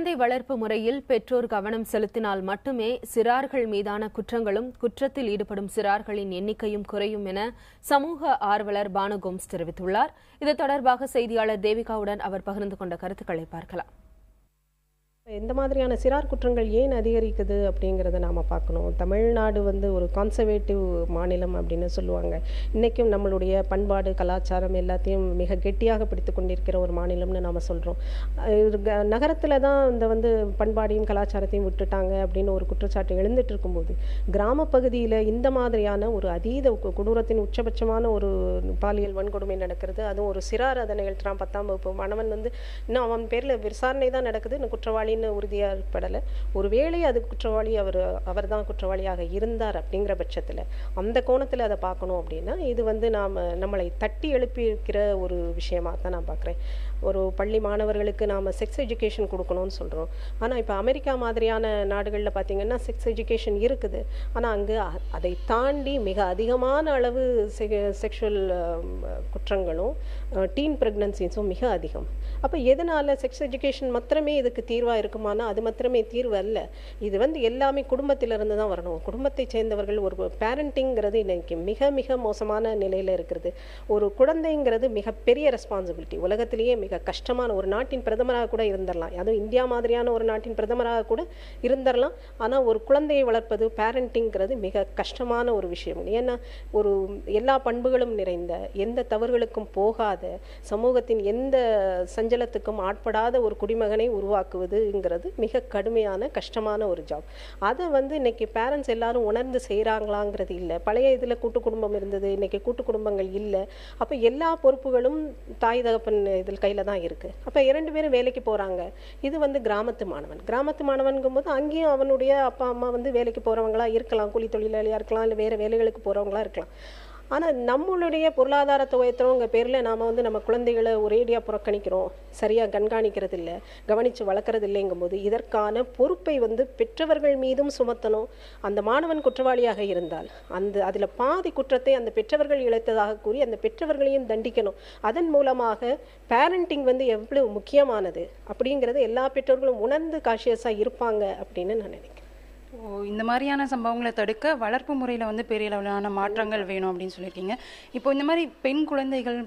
குழந்தை வளர்ப்பு முறையில் பெற்றோர் கவனம் செலுத்தினால் மட்டுமே சிறார்கள் மீதான குற்றங்களும் குற்றத்தில் ஈடுபடும் சிறார்களின் எண்ணிக்கையும் குறையும் என சமூக ஆர்வலர் பானு கோம்ஸ் தெரிவித்துள்ளார். இது தொடர்பாக செய்தியாளர் தேவிகாவுடன் அவர் பகிர்ந்து கொண்ட கருத்துக்களை பார்க்கலாம். இந்த மாதிரியான சிறார் குற்றங்கள் ஏன் அதிகரிக்குது அப்படிங்கிறத நாம் பார்க்கணும். தமிழ்நாடு ஒரு கான்சர்வேட்டிவ் மாநிலம் அப்படின்னு சொல்லுவாங்க. இன்றைக்கும் நம்மளுடைய பண்பாடு கலாச்சாரம் எல்லாத்தையும் மிக கெட்டியாக பிடித்து கொண்டிருக்கிற ஒரு மாநிலம்னு நாம் சொல்கிறோம். நகரத்தில் தான் இந்த பண்பாடையும் கலாச்சாரத்தையும் விட்டுட்டாங்க அப்படின்னு ஒரு குற்றச்சாட்டு எழுந்துட்டு இருக்கும்போது, கிராம பகுதியில் இந்த மாதிரியான ஒரு அதீத கொடூரத்தின் உச்சபட்சமான ஒரு பாலியல் வன்கொடுமை நடக்கிறது. அதுவும் ஒரு சிறார் அதை நிகழ்த்துறான். 10ஆம் வகுப்பு மாணவன் இன்னும் அவன் பேரில் விசாரணை தான் நடக்குது, இன்னும் குற்றவாளி உறுதியாக ஏற்படலை. ஒருவேளை அது குற்றவாளி அவர் தான் குற்றவாளியாக இருந்தார் அப்படிங்கிற பட்சத்தில் அந்த கோணத்தில் அதை பார்க்கணும் அப்படின்னா இது நம்மளை தட்டி எழுப்பி இருக்கிற ஒரு விஷயமா தான் நான் பார்க்குறேன். ஒரு பள்ளி மாணவர்களுக்கு நாம் செக்ஸ் எஜுகேஷன் கொடுக்கணும்னு சொல்கிறோம். ஆனால் இப்போ அமெரிக்கா மாதிரியான நாடுகளில் பார்த்திங்கன்னா செக்ஸ் எஜுகேஷன் இருக்குது. ஆனால் அங்கே அதை தாண்டி மிக அதிகமான அளவு செக்ஷுவல் குற்றங்களும் டீன் ப்ரெக்னன்சிஸும் மிக அதிகம். அப்போ எதனால் செக்ஸ் எஜுகேஷன் மாத்திரமே இதுக்கு தீர்வாக இருக்குமானா அது மாத்திரமே தீர்வு அல்ல. இது எல்லாமே குடும்பத்திலிருந்து தான் வரணும். குடும்பத்தை சேர்ந்தவர்கள் ஒரு பேரண்டிங்கிறது இன்னைக்கு மிக மிக மோசமான நிலையில் இருக்கிறது. ஒரு குழந்தைங்கிறது மிகப்பெரிய ரெஸ்பான்சிபிலிட்டி. உலகத்திலேயே மிக கஷ்டமான ஒரு நாட்டின் பிரதமராக கூட இருந்துடலாம், அதுவும் இந்தியா மாதிரியான ஒரு நாட்டின் பிரதமராக கூட இருந்துடலாம். ஆனால் ஒரு குழந்தையை வளர்ப்பது பேரண்டிங்கிறது மிக கஷ்டமான ஒரு விஷயம். ஏன்னா எல்லா பண்புகளும் நிறைந்த, எந்த தவறுகளுக்கும் போகாத, சமூகத்தின் எந்த சஞ்சலத்துக்கும் ஆட்படாத ஒரு குடிமகனை உருவாக்குவதுங்கிறது மிக கடுமையான கஷ்டமான ஒரு ஜாப். அதை இன்னைக்கு பேரண்ட்ஸ் எல்லாரும் உணர்ந்து செய்கிறாங்களாங்கிறது இல்லை. பழைய இதில் கூட்டு குடும்பம் இருந்தது, இன்னைக்கு கூட்டு குடும்பங்கள் இல்லை. அப்போ எல்லா பொறுப்புகளும் தாய் தகப்பன் இதில் கையில் தான் இருக்குது. அப்போ 2 பேரும் வேலைக்கு போகிறாங்க. இது கிராமத்து மாணவன்கும் போது அங்கேயும் அவனுடைய அப்பா அம்மா வேலைக்கு போகிறவங்களா இருக்கலாம், கூலி தொழிலாளியாக இருக்கலாம், இல்லை வேறு வேலைகளுக்கு போகிறவங்களா இருக்கலாம். ஆனால் நம்மளுடைய பொருளாதாரத்தை உயர்த்துறவங்க பேரில் நாம் நம்ம குழந்தைகளை ஒரேடியாக புறக்கணிக்கிறோம், சரியாக கண்காணிக்கிறது இல்லை, கவனித்து வளர்க்குறது இல்லைங்கும்போது இதற்கான பொறுப்பை பெற்றவர்கள் மீதும் சுமத்தணும். அந்த மாணவன் குற்றவாளியாக இருந்தால் அதில் பாதி குற்றத்தை அந்த பெற்றவர்கள் இழைத்ததாக கூறி அந்த பெற்றவர்களையும் தண்டிக்கணும். அதன் மூலமாக பேரண்டிங் எவ்வளவு முக்கியமானது அப்படிங்கிறது எல்லா பெற்றோர்களும் உணர்ந்து காஷியஸாக இருப்பாங்க அப்படின்னு நான் நினைக்கிறேன். இந்த மாதிரியான சம்பவங்களை தடுக்க வளர்ப்பு முறையில் பெரிய அளவிலான மாற்றங்கள் வேணும் அப்படின்னு சொல்லியிருக்கீங்க. இப்போ இந்த மாதிரி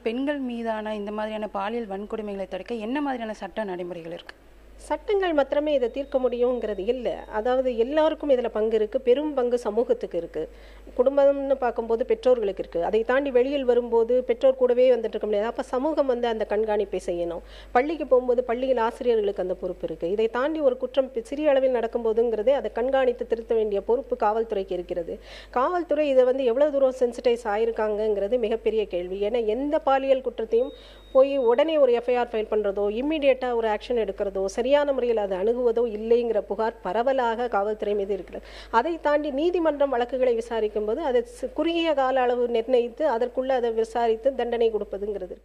பெண்கள் மீதான இந்த மாதிரியான பாலியல் வன்கொடுமைகளை தடுக்க என்ன மாதிரியான சட்ட நடைமுறைகள் இருக்குது? சட்டங்கள் மாத்திரமே இதை தீர்க்க முடியுங்கிறது இல்லை. அதாவது எல்லாருக்கும் இதில் பங்கு இருக்குது. பெரும் பங்கு சமூகத்துக்கு இருக்குது. குடும்பம்னு பார்க்கும்போது பெற்றோர்களுக்கு இருக்குது. அதை தாண்டி வெளியில் வரும்போது பெற்றோர் கூடவே இருக்க முடியாது. அப்போ சமூகம் அந்த கண்காணிப்பை செய்யணும். பள்ளிக்கு போகும்போது பள்ளியில் ஆசிரியர்களுக்கு அந்த பொறுப்பு இருக்குது. இதை தாண்டி ஒரு குற்றம் சிறிய அளவில் நடக்கும்போதுங்கிறதே அதை கண்காணித்து திருத்த வேண்டிய பொறுப்பு காவல்துறைக்கு இருக்கிறது. காவல்துறை இதை எவ்வளோ தூரம் சென்சிட்டைஸ் ஆயிருக்காங்கிறது மிகப்பெரிய கேள்வி. ஏன்னா எந்த பாலியல் குற்றத்தையும் போய் உடனே ஒரு எஃப்ஐஆர் ஃபைல் பண்ணுறதோ, இம்மிடியேட்டாக ஒரு ஆக்ஷன் எடுக்கிறதோ, சரியான முறையில் அதை அணுகுவதோ இல்லைங்கிற புகார் பரவலாக காவல்துறை மீது இருக்கிறது. அதை தாண்டி நீதிமன்றம் வழக்குகளை விசாரிக்கும் போது அதை குறுகிய கால அளவு நிர்ணயித்து அதற்குள்ள அதை விசாரித்து தண்டனை கொடுப்பதுங்கிறது.